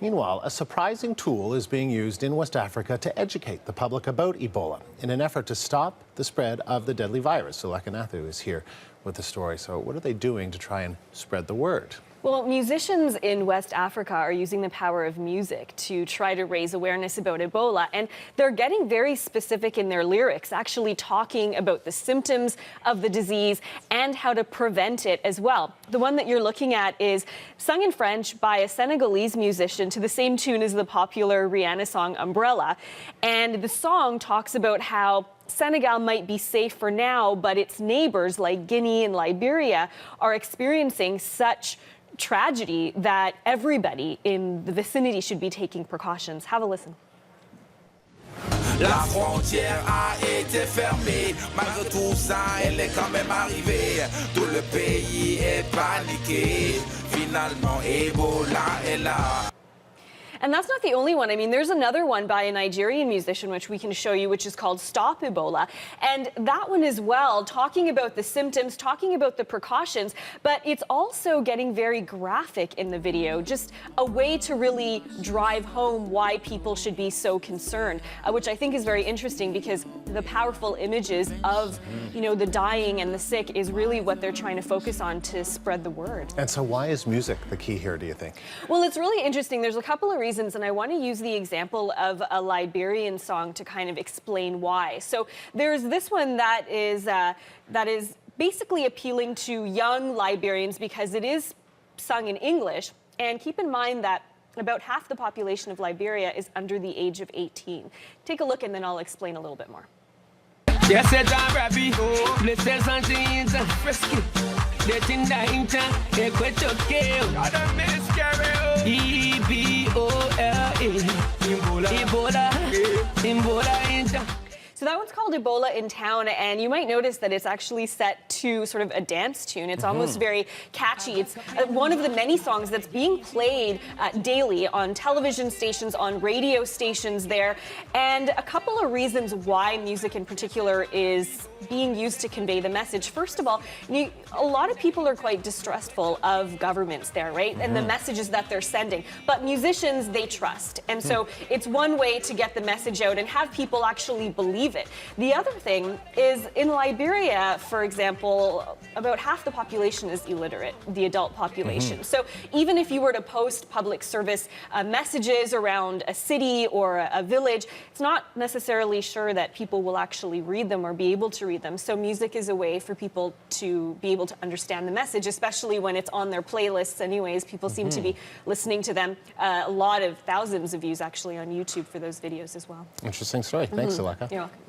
Meanwhile, a surprising tool is being used in West Africa to educate the public about Ebola in an effort to stop the spread of the deadly virus. Zulekha Nathoo is here with the story. So what are they doing to try and spread the word? Well, musicians in West Africa are using the power of music to try to raise awareness about Ebola, and they're getting very specific in their lyrics, actually talking about the symptoms of the disease and how to prevent it as well. The one that you're looking at is sung in French by a Senegalese musician to the same tune as the popular Rihanna song Umbrella, and the song talks about how Senegal might be safe for now, but its neighbors like Guinea and Liberia are experiencing such tragedy that everybody in the vicinity should be taking precautions. Have a listen. La frontière a été fermée, malgré tout ça, elle est quand même arrivée. Tout le pays est paniqué, finalement Ebola est là. And that's not the only one. I mean, there's another one by a Nigerian musician, which we can show you, which is called Stop Ebola. And that one as well, talking about the symptoms, talking about the precautions, but it's also getting very graphic in the video, just a way to really drive home why people should be so concerned, which I think is very interesting because the powerful images of, the dying and the sick is really what they're trying to focus on to spread the word. And so why is music the key here, do you think? Well, it's really interesting. There's a couple of reasons, and I want to use the example of a Liberian song to kind of explain why. So there's this one that is basically appealing to young Liberians because it is sung in English. And keep in mind that about half the population of Liberia is under the age of 18. Take a look and then I'll explain a little bit more. So that one's called Ebola in Town, and you might notice that it's actually set to sort of a dance tune. It's almost very catchy. It's one of the many songs that's being played daily on television stations, on radio stations there. And a couple of reasons why music in particular is being used to convey the message. First of all, a lot of people are quite distrustful of governments there, right? And the messages that they're sending. But musicians, they trust. And so it's one way to get the message out and have people actually believe it. The other thing is in Liberia, for example, about half the population is illiterate, the adult population. So even if you were to post public service messages around a city or a village, it's not necessarily sure that people will actually read them or be able to read them. So music is a way for people to be able to understand the message, especially when it's on their playlists anyways. People seem to be listening to them. A lot of thousands of views actually on YouTube for those videos as well. Interesting story. Thanks, Zulekha. You're welcome.